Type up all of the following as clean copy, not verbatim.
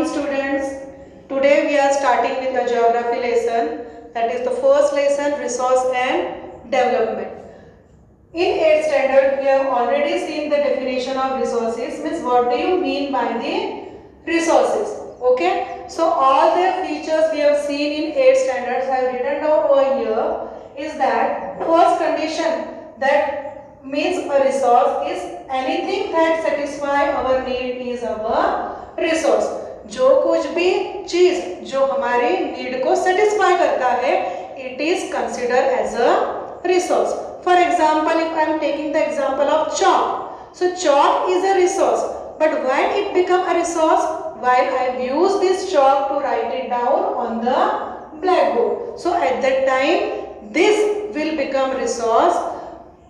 students. Today we are starting with a geography lesson, that is the first lesson, resource and development. In 8th standard we have already seen the definition of resources, means what do you mean by the resources. Okay, so all the features we have seen in 8th standards I have written down over here. Is that first condition that means a resource is anything that satisfy our need is our resource. जो कुछ भी चीज जो हमारी need को satisfy करता है, it is considered as a resource. For example, if I am taking the example of chalk, so chalk is a resource, but when it become a resource, while I use this chalk to write it down on the blackboard, so at that time this will become resource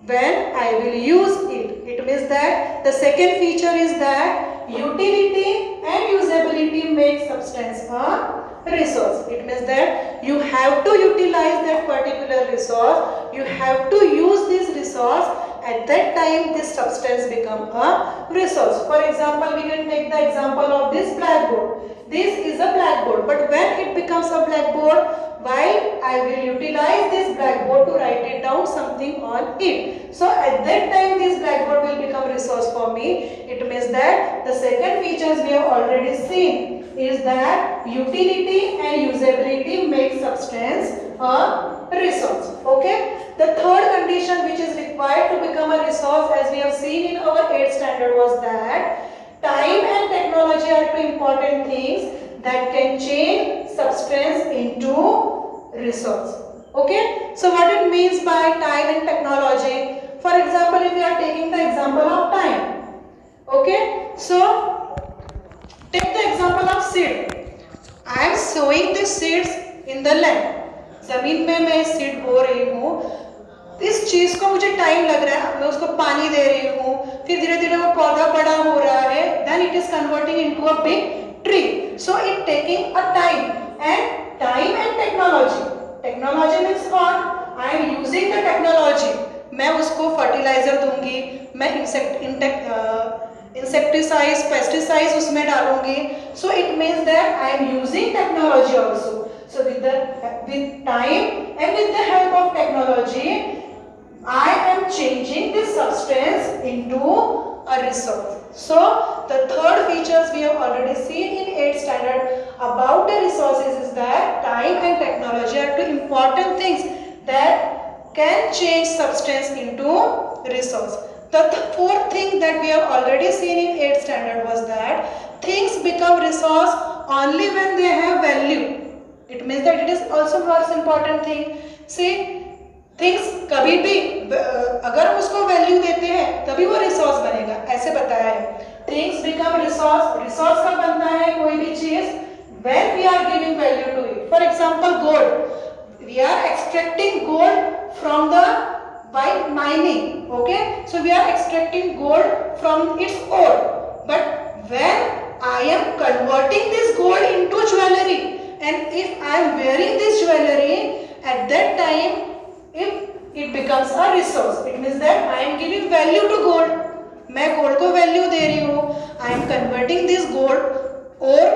when I will use it. It means that the second feature is that utility and usability make substance a resource. It means that you have to utilize that particular resource, you have to use this resource, at that time this substance become a resource. For example, we can take the example of this blackboard. This is a blackboard, but when it becomes a blackboard, while I will utilize this blackboard to write it down something on it, so at that time this blackboard will become resource for me. It means that the second features we have already seen is that utility and usability make substance a resource. Okay, the third condition which is required to become a resource, as we have seen in our 8th standard, was that time and technology are two important things that can change substance into resource. Okay, so what it means by time and technology? For example, if we are taking the example of time, okay, so take the example of seed. I am sowing the seeds in the land. जमीन में मैं seed बो रही हूँ, इस चीज को मुझे टाइम लग रहा है, मैं उसको पानी दे रही हूँ, फिर धीरे धीरे वो पौधा बड़ा हो रहा है, then it is converting into a big tree. So it taking a time and technology. Technology means what? I am using the technology. मैं उसको फर्टिलाइजर दूंगी, मैं insecticides, pesticides उसमें डालूंगी. So it means that I am using technology also. So with time and with the help of technology, I am changing this substance into a resource. So the third features we have already seen in 8th standard about the resources is that time and technology are two important things that can change substance into resource. The fourth thing that we have already seen in 8th standard was that things become resource only when they have value. It means that it is also most important thing. See, things कभी भी अगर उसको value देते हैं तभी वो resource बनेगा, ऐसे बताया है. Things become resource. Resource कब बनता है कोई भी चीज? When we are giving value to it. For example, gold. We are extracting gold from by mining. Okay, so we are extracting gold from its ore. But when I am converting this gold into jewelry, and if I am wearing this jewelry, at that time, if it becomes a resource, it means that I am giving value to gold. मैं gold को value दे रही हूँ. I am converting this gold ore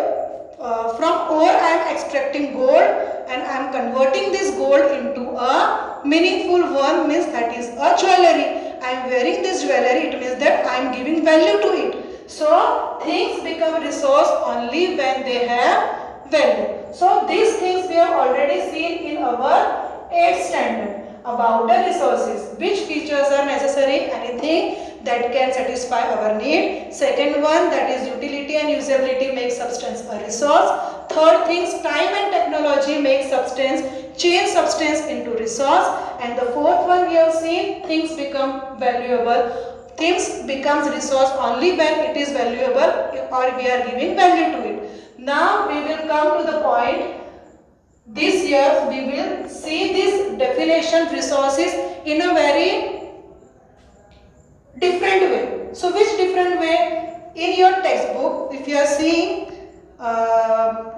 from ore. I am extracting gold and I am converting this gold into a meaningful one, means that is a jewelry. I am wearing this jewelry. It means that I am giving value to it. So things become resource only when they have value. So these things we have already seen in our 8th standard about the resources. Which features are necessary? Anything that can satisfy our need. Second one, that is utility and usability make substance a resource. Third things, time and technology make substance, change substance into resource. And the fourth one we have seen, things become valuable. Things becomes resource only when it is valuable or we are giving value to it. Now we will come to the point. This year we will see this definition resources in a very different way. So which different way? In your textbook, if you are seeing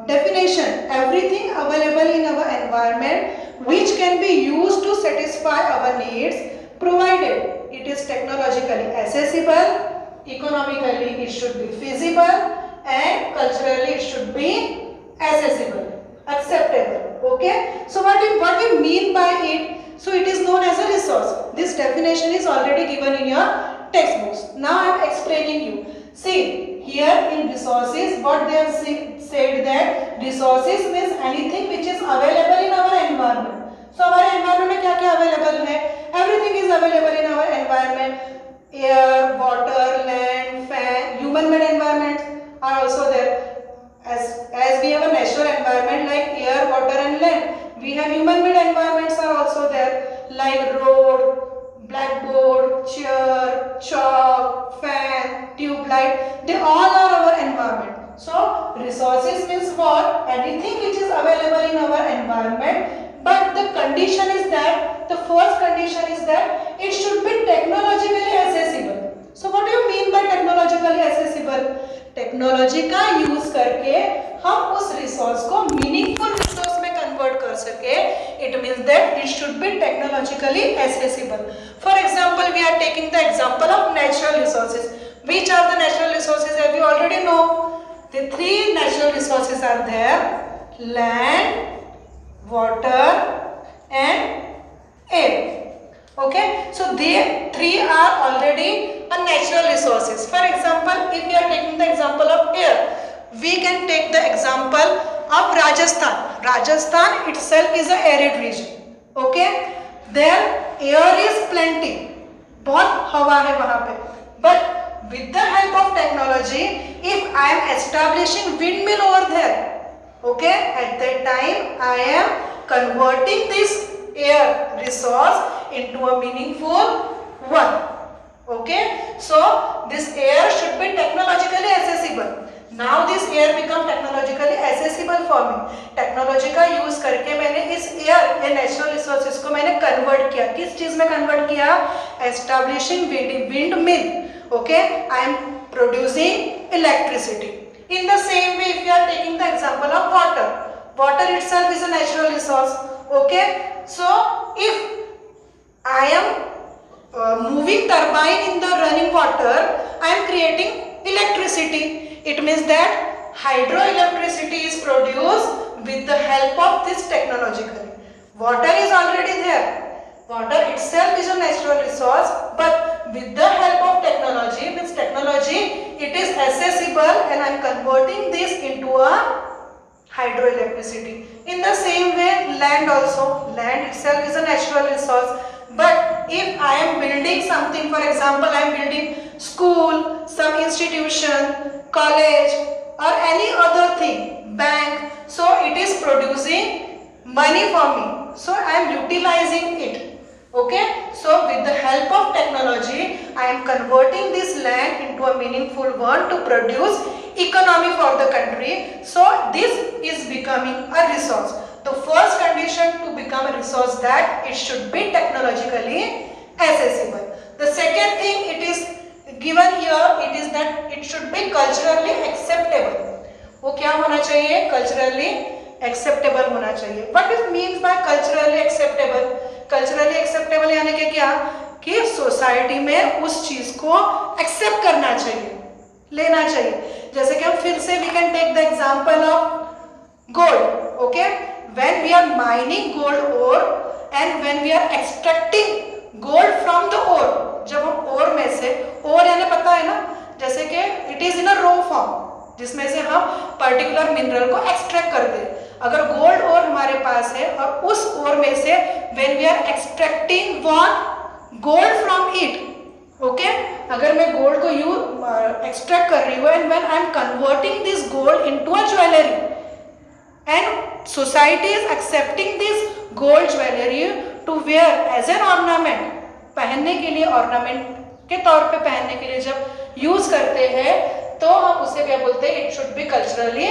definition, everything available in our environment which can be used to satisfy our needs, provided it is technologically accessible, economically it should be feasible, and culturally it should be accessible, acceptable. Okay, so what we mean by it, so it is known as a resource. This definition is already given in your textbooks. Now I am explaining you. See here in resources, what they have said that resources means anything which is available in our environment. So हमारे environment में क्या क्या available है? Everything is available in our environment. Air, water, land, fan, human-made environments are also there. As we have a natural environment like air, water and land, we have human-made environments are also there like road, blackboard, chair, chalk, fan, tube light. They all are our environment. So resources means what? Anything which is available in our environment. But the condition is that, the first condition is that it should be technologically accessible. So what do you mean by technologically accessible? Technology का use करके हम उस resource को meaningful resource में convert कर सके. It means that it should be technologically accessible. For example we are taking the example of natural resources. Which are the natural resources? Have you already know? The three natural resources are there: land, water and air. Okay, so they three are already a natural resources. For example, if we are taking the example of air, we can take the example of Rajasthan. Rajasthan itself is a arid region. Okay, there air is plenty, बहुत हवा है वहाँ पे. But with the help of technology, if I am establishing windmill over there, okay, at that time I am converting this air resource into a meaningful one. Okay, so this air should be technologically accessible. Now this air become technologically accessible for me. Technology का use करके मैंने इस air या natural resources को मैंने convert किया. किस चीज में कन्वर्ट किया? Establishing wind mill. Okay, I am producing electricity. In the same way, if we are taking the example of water, water itself is a natural resource. Okay, so if I am moving turbine in the running water, I am creating electricity. It means that hydroelectricity is produced with the help of this technologically. Water is already there. Water itself is a natural resource, but with the help of technology, means technology, it is accessible and I am converting this into a hydroelectricity. In the same way, land also. Land itself is a natural resource. But if I am building something, for example, I am building school, some institution, college or any other thing, bank, so it is producing money for me. So I am utilizing it. Okay, so with the help of technology, I am converting this land into a meaningful one to produce economy for the country. So this is becoming a resource. The first condition to become a resource that it should be technologically accessible. The second thing it is given here, it is that it should be culturally acceptable. वो क्या होना चाहिए? Culturally acceptable होना चाहिए. What it means by culturally acceptable? Culturally acceptable यानी कि क्या? कि सोसाइटी में उस चीज को एक्सेप्ट करना चाहिए, लेना चाहिए. जैसे कि हम फिर से we can take the example of gold. Okay, when we are mining gold ore and when we are extracting gold from the ore, जब हम ओर में से, ओर यानी पता है ना, जैसे कि it is in a raw form जिसमें से हम पर्टिकुलर मिनरल को एक्सट्रैक्ट कर दे. अगर गोल्ड ओर हमारे पास है और उस ओर में से when we are extracting what gold from it, okay, अगर मैं गोल्ड को एक्सट्रैक्ट कर रही हूँ and when I am converting this gold into a jewellery and society is accepting this gold jewellery to wear as an ornament, पहनने के लिए, ornament के तौर पे पहनने के लिए जब यूज करते हैं तो हम उसे क्या बोलते हैं? It should B culturally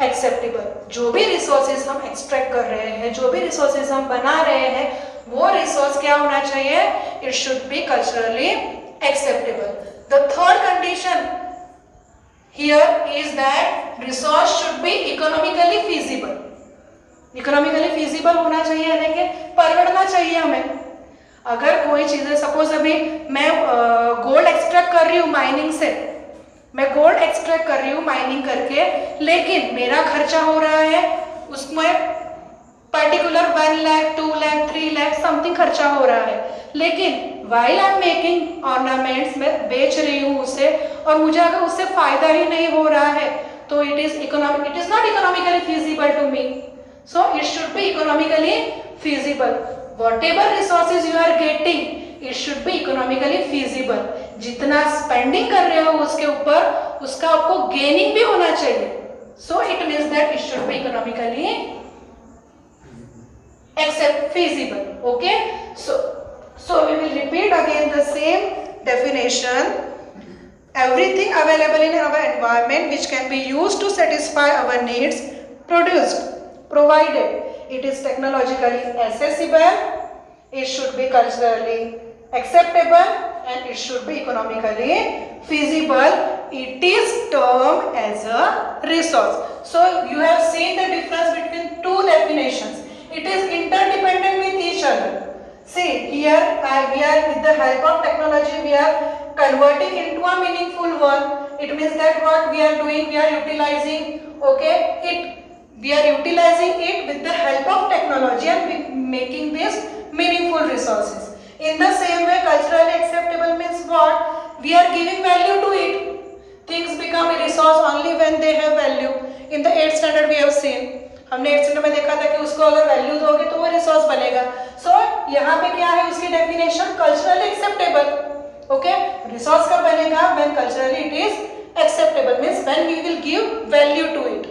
acceptable. जो भी रिसोर्सेज हम एक्सट्रैक्ट कर रहे हैं, जो भी रिसोर्सेज हम बना रहे हैं, वो रिसोर्स क्या होना चाहिए? It should B culturally acceptable. The third condition here is that resource should be economically feasible. Economically feasible होना चाहिए यानी कि परवड़ना चाहिए हमें. अगर कोई चीज़, सपोज अभी मैं गोल्ड एक्सट्रैक्ट कर रही हूँ माइनिंग से, मैं गोल्ड एक्सट्रैक्ट कर रही हूँ माइनिंग करके, लेकिन मेरा खर्चा हो रहा है उसमें पर्टिकुलर 1 लाख 2 लाख 3 लाख समथिंग खर्चा हो रहा है, लेकिन while I am making ornaments, मैं बेच रही हूँ उसे, और मुझे अगर उससे फायदा ही नहीं हो रहा है तो it is not economically feasible to me. So it should be economically feasible. whatever resources you are getting, it should be economically feasible. जितना स्पेंडिंग कर रहे हो उसके ऊपर, उसका आपको गेनिंग भी होना चाहिए. So it means that it should be economically accept feasible. Okay, so we will repeat again the same definition. Everything available in our environment which can be used to satisfy our needs, produced, provided it is technologically accessible, it should be culturally acceptable, and it should be economically feasible. It is termed as a resource. So you have seen the difference between two definitions. It is interdependent with each other. See here, we are with the help of technology, we are converting into a meaningful one. It means that what we are doing, we are utilizing, we are utilizing it with the help of technology and making this meaningful resources. In the same way, culturally acceptable means what? We are giving value to it. Things become a resource only when they have value. In the 8th standard we have seen, हमने 8th standard में देखा था कि उसको अगर value दोगे तो वो रिसोर्स बनेगा. सो यहाँ पे क्या है उसकी definition? Culturally acceptable. Okay, resource कब बनेगा? When culturally it is acceptable, means when we will give value to it.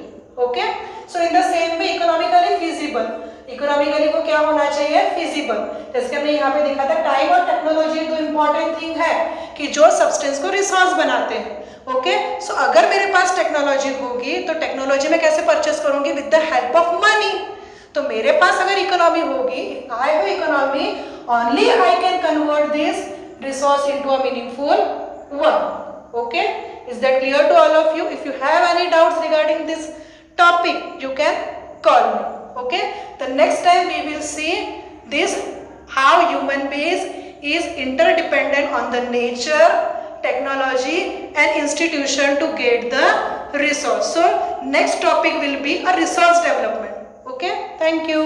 Okay, so in the same way economically feasible, economically वो क्या होना चाहिए? फिजिबल. जैसे हमने यहाँ पे देखा था, टाइम और टेक्नोलॉजी दो इंपॉर्टेंट थिंग है कि जो सब्सटेंस को रिसोर्स बनाते हैं. ओके, सो अगर मेरे पास टेक्नोलॉजी होगी तो टेक्नोलॉजी में कैसे परचेस करूंगी? With the help of money. तो मेरे पास अगर इकोनॉमी होगी, I have economy, only I can convert this resource into a meaningful one. Okay, is that clear to all of you? If you have any doubts regarding this topic, you can call me. Okay, the next time we will see this, how human beings is interdependent on the nature, technology and institution to get the resource. So next topic will be a resource development. Okay, thank you.